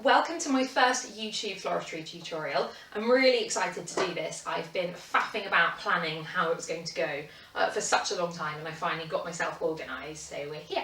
Welcome to my first YouTube floristry tutorial. I'm really excited to do this. I've been faffing about planning how it was going to go for such a long time, and I finally got myself organised, so we're here.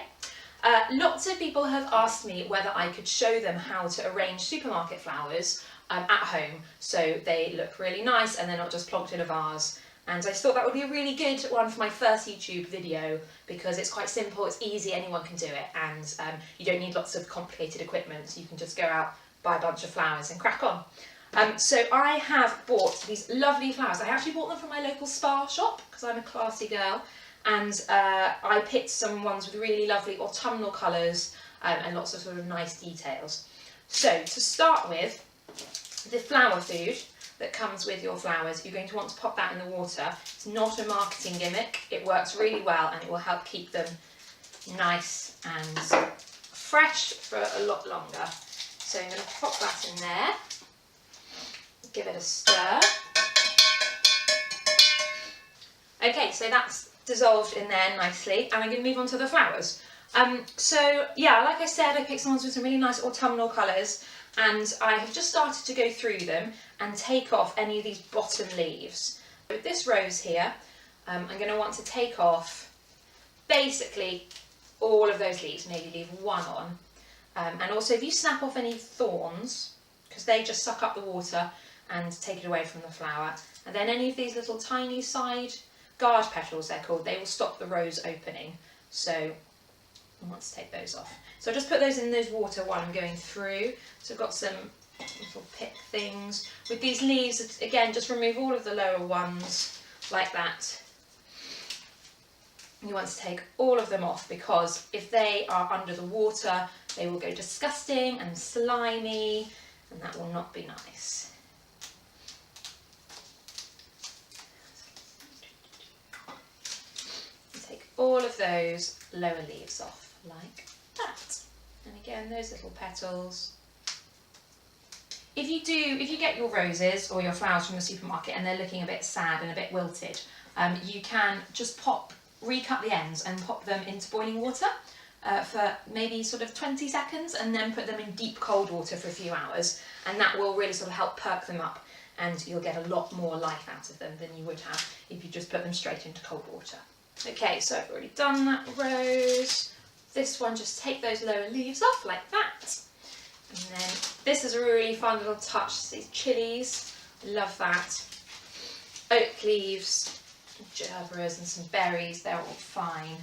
Lots of people have asked me whether I could show them how to arrange supermarket flowers at home so they look really nice and they're not just plonked in a vase. And I thought that would be a really good one for my first YouTube video because it's quite simple, it's easy, anyone can do it, and you don't need lots of complicated equipment, so you can just go out, buy a bunch of flowers and crack on. So I have bought these lovely flowers. I actually bought them from my local spa shop because I'm a classy girl, and I picked some ones with really lovely autumnal colours and lots of sort of nice details. So to start with, the flower food that comes with your flowers, you're going to want to pop that in the water. It's not a marketing gimmick, it works really well and it will help keep them nice and fresh for a lot longer. So I'm going to pop that in there, give it a stir. Okay, so that's dissolved in there nicely, and I'm going to move on to the flowers. So yeah, like I said, I picked some ones with some really nice autumnal colours, and I have just started to go through them and take off any of these bottom leaves. With this rose here, I'm going to want to take off basically all of those leaves, maybe leave one on. And also if you snap off any thorns, because they just suck up the water and take it away from the flower, and then any of these little tiny side guard petals, they're called, they will stop the rose opening. So I want to take those off. So I'll just put those in those water while I'm going through. So I've got some little pick things. With these leaves, again, just remove all of the lower ones like that. You want to take all of them off because if they are under the water, they will go disgusting and slimy, and that will not be nice. Take all of those lower leaves off like that. And again, those little petals. If you get your roses or your flowers from the supermarket and they're looking a bit sad and a bit wilted, you can just recut the ends and pop them into boiling water for maybe sort of 20 seconds, and then put them in deep cold water for a few hours, and that will really sort of help perk them up, and you'll get a lot more life out of them than you would have if you just put them straight into cold water. Okay, so I've already done that rose. This one, just take those lower leaves off like that. And then this is a really fun little touch, these chilies, love that. Oak leaves, gerberas and some berries, they're all fine.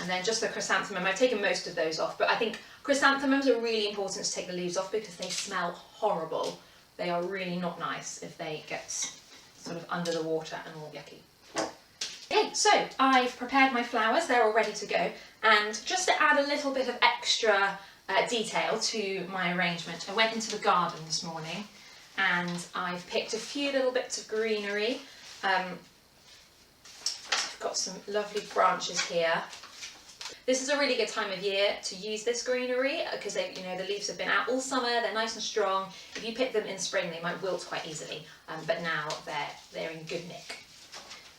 And then just the chrysanthemum, I've taken most of those off, but I think chrysanthemums are really important to take the leaves off because they smell horrible. They are really not nice if they get sort of under the water and all yucky. Okay, so I've prepared my flowers, they're all ready to go, and just to add a little bit of extra detail to my arrangement, I went into the garden this morning and I've picked a few little bits of greenery. I've got some lovely branches here. This is a really good time of year to use this greenery because the leaves have been out all summer, they're nice and strong. If you pick them in spring they might wilt quite easily, but now they're in good nick.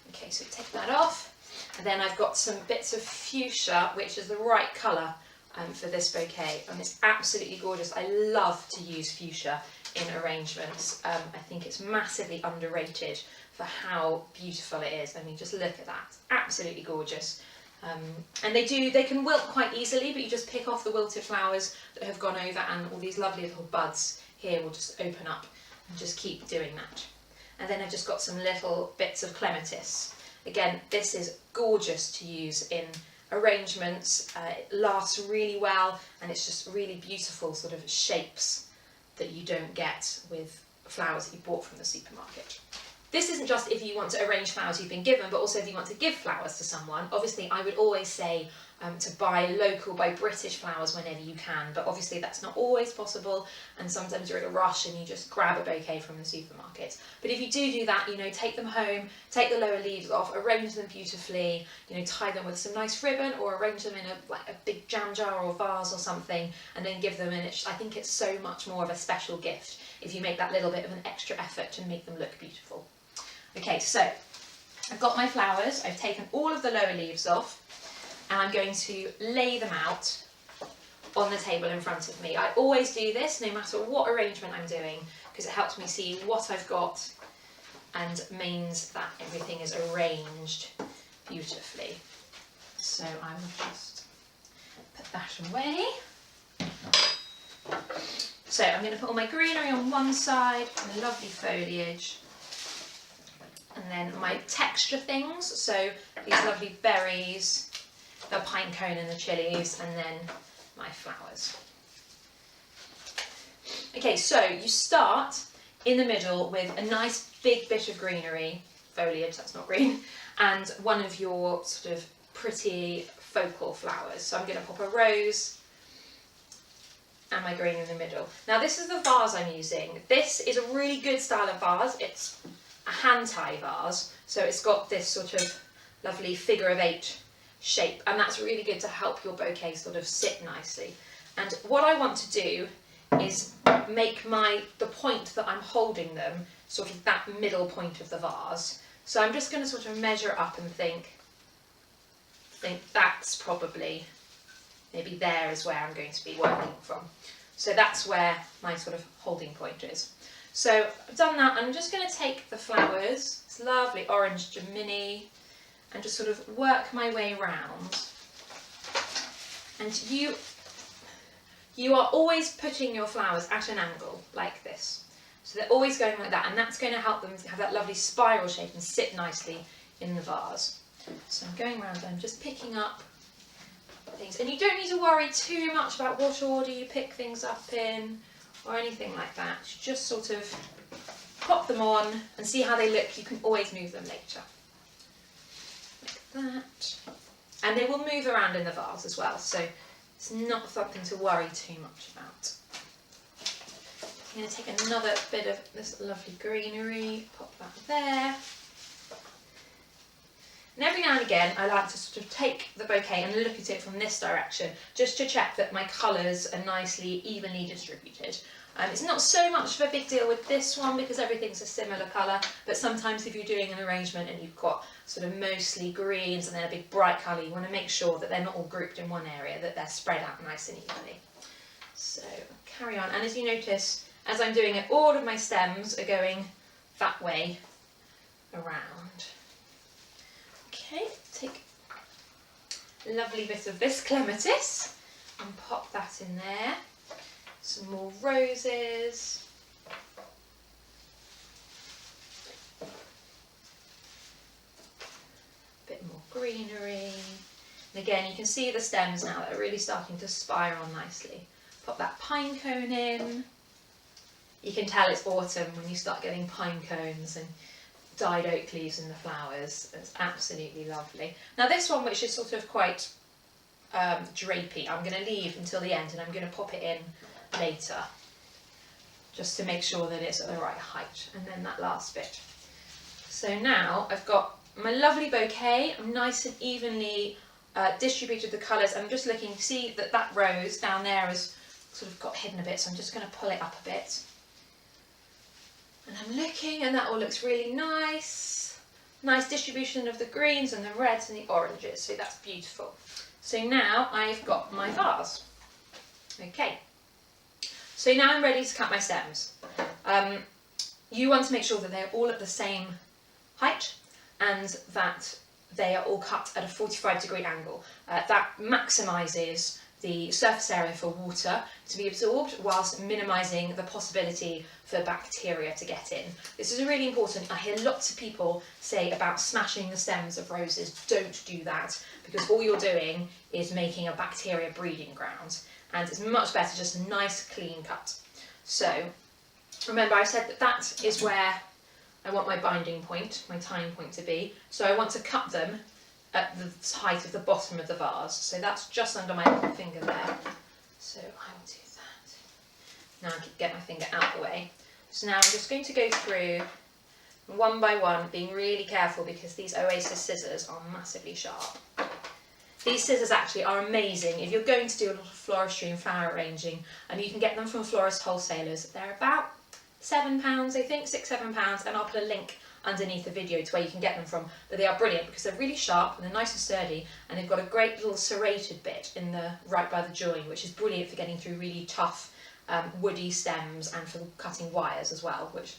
Okay, so take that off, and then I've got some bits of fuchsia, which is the right colour for this bouquet, and it's absolutely gorgeous. I love to use fuchsia in arrangements. I think it's massively underrated for how beautiful it is. I mean, just look at that, absolutely gorgeous. And they can wilt quite easily, but you just pick off the wilted flowers that have gone over, and all these lovely little buds here will just open up, and just keep doing that. And then I've just got some little bits of clematis. Again, this is gorgeous to use in arrangements. It lasts really well, and it's just really beautiful sort of shapes that you don't get with flowers that you bought from the supermarket. This isn't just if you want to arrange flowers you've been given, but also if you want to give flowers to someone. Obviously, I would always say to buy local, buy British flowers whenever you can, but obviously that's not always possible, and sometimes you're in a rush and you just grab a bouquet from the supermarket. But if you do that, take them home, take the lower leaves off, arrange them beautifully, tie them with some nice ribbon, or arrange them in a big jam jar or vase or something, and then give them, and I think it's so much more of a special gift if you make that little bit of an extra effort to make them look beautiful. Okay, so I've got my flowers, I've taken all of the lower leaves off, and I'm going to lay them out on the table in front of me. I always do this no matter what arrangement I'm doing, because it helps me see what I've got and means that everything is arranged beautifully. So I will just put that away. So I'm going to put all my greenery on one side, the lovely foliage, and then my texture things, so these lovely berries, the pine cone and the chilies, and then my flowers. Okay, so you start in the middle with a nice big bit of greenery, foliage, that's not green, and one of your sort of pretty focal flowers. So I'm going to pop a rose and my green in the middle. Now this is the vase I'm using. This is a really good style of vase. It's a hand tie vase, so it's got this sort of lovely figure of 8 shape, and that's really good to help your bouquet sort of sit nicely. And what I want to do is make the point that I'm holding them sort of that middle point of the vase. So I'm just going to sort of measure up and think that's probably, maybe there is where I'm going to be working from. So that's where my sort of holding point is. So I've done that. I'm just going to take the flowers, this lovely orange gemini, and just sort of work my way around. And you are always putting your flowers at an angle like this. So they're always going like that, and that's going to help them have that lovely spiral shape and sit nicely in the vase. So I'm going around and I'm just picking up things. And you don't need to worry too much about what order you pick things up in or anything like that. You just sort of pop them on and see how they look. You can always move them later. Like that. And they will move around in the vase as well, so it's not something to worry too much about. I'm going to take another bit of this lovely greenery, pop that there. And every now and again I like to sort of take the bouquet and look at it from this direction, just to check that my colours are nicely evenly distributed. It's not so much of a big deal with this one because everything's a similar colour, but sometimes if you're doing an arrangement and you've got sort of mostly greens and then a big bright colour, you want to make sure that they're not all grouped in one area, that they're spread out nice and evenly. So carry on, and as you notice, as I'm doing it, all of my stems are going that way around. Okay, take a lovely bit of this clematis and pop that in there. Some more roses. A bit more greenery. And again, you can see the stems now that are really starting to spiral nicely. Pop that pine cone in. You can tell it's autumn when you start getting pine cones and dyed oak leaves in the flowers. It's absolutely lovely. Now this one, which is sort of quite drapey, I'm going to leave until the end and I'm going to pop it in later, just to make sure that it's at the right height. And then that last bit. So now I've got my lovely bouquet. I'm nice and evenly distributed the colours. I'm just looking to see that that rose down there has sort of got hidden a bit, so I'm just going to pull it up a bit. And I'm looking, and that all looks really nice. Nice distribution of the greens and the reds and the oranges, so that's beautiful. So now I've got my vase. Okay. So now I'm ready to cut my stems. You want to make sure that they're all at the same height and that they are all cut at a 45-degree angle. That maximises the surface area for water to be absorbed whilst minimising the possibility for bacteria to get in. This is really important. I hear lots of people say about smashing the stems of roses. Don't do that, because all you're doing is making a bacteria breeding ground, and it's much better just a nice clean cut. So remember, I said that that is where I want my binding point, my tying point to be. So I want to cut them at the height of the bottom of the vase. So that's just under my little finger there. So I will do that. Now I can get my finger out of the way. So now I'm just going to go through one by one, being really careful because these Oasis scissors are massively sharp. These scissors actually are amazing if you're going to do a lot of floristry and flower arranging, and you can get them from florist wholesalers. They're about £7, I think, £6–7, and I'll put a link underneath the video to where you can get them from, but they are brilliant because they're really sharp and they're nice and sturdy, and they've got a great little serrated bit in the right by the join, which is brilliant for getting through really tough woody stems and for cutting wires as well, which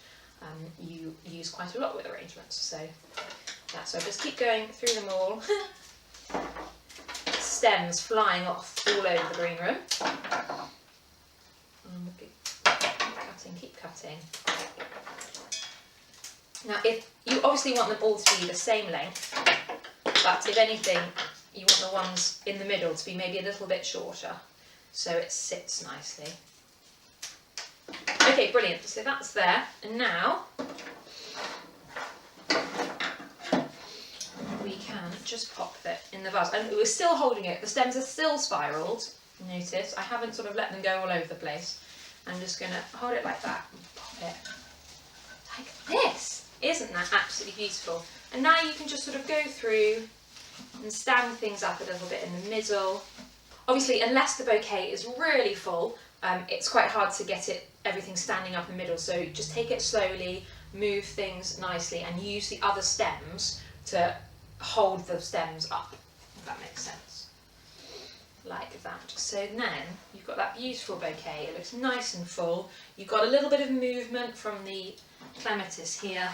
you use quite a lot with arrangements. So so just keep going through them all. Stems flying off all over the green room. Keep cutting. Now, if you obviously want them all to be the same length, but if anything, you want the ones in the middle to be maybe a little bit shorter, so it sits nicely. Okay, brilliant. So that's there, and now we can just pop it in the vase. And we're still holding it. The stems are still spiraled. Notice I haven't sort of let them go all over the place. I'm just going to hold it like that and pop it like this. Isn't that absolutely beautiful? And now you can just sort of go through and stand things up a little bit in the middle. Obviously, unless the bouquet is really full, it's quite hard to get everything standing up in the middle. So just take it slowly, move things nicely, and use the other stems to hold the stems up, if that makes sense. Like that. So then you've got that beautiful bouquet. It looks nice and full. You've got a little bit of movement from the clematis here.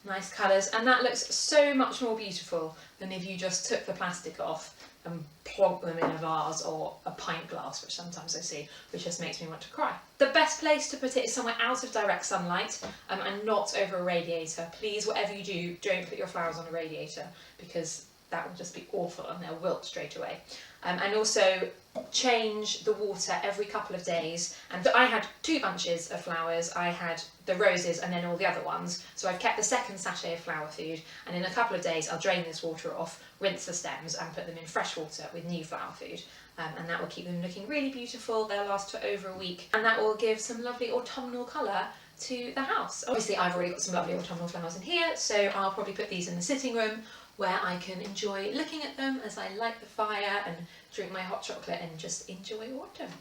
Nice colours, and that looks so much more beautiful than if you just took the plastic off and plonk them in a vase or a pint glass, which sometimes I see, which just makes me want to cry. The best place to put it is somewhere out of direct sunlight and not over a radiator. Please, whatever you do, don't put your flowers on a radiator, because that will just be awful and they'll wilt straight away. And also change the water every couple of days. And I had 2 bunches of flowers. I had the roses and then all the other ones. So I've kept the second sachet of flower food, and in a couple of days I'll drain this water off, rinse the stems and put them in fresh water with new flower food. And that will keep them looking really beautiful. They'll last for over a week, and that will give some lovely autumnal colour to the house. Obviously I've already got some lovely autumnal flowers in here, so I'll probably put these in the sitting room where I can enjoy looking at them as I light the fire and drink my hot chocolate and just enjoy autumn.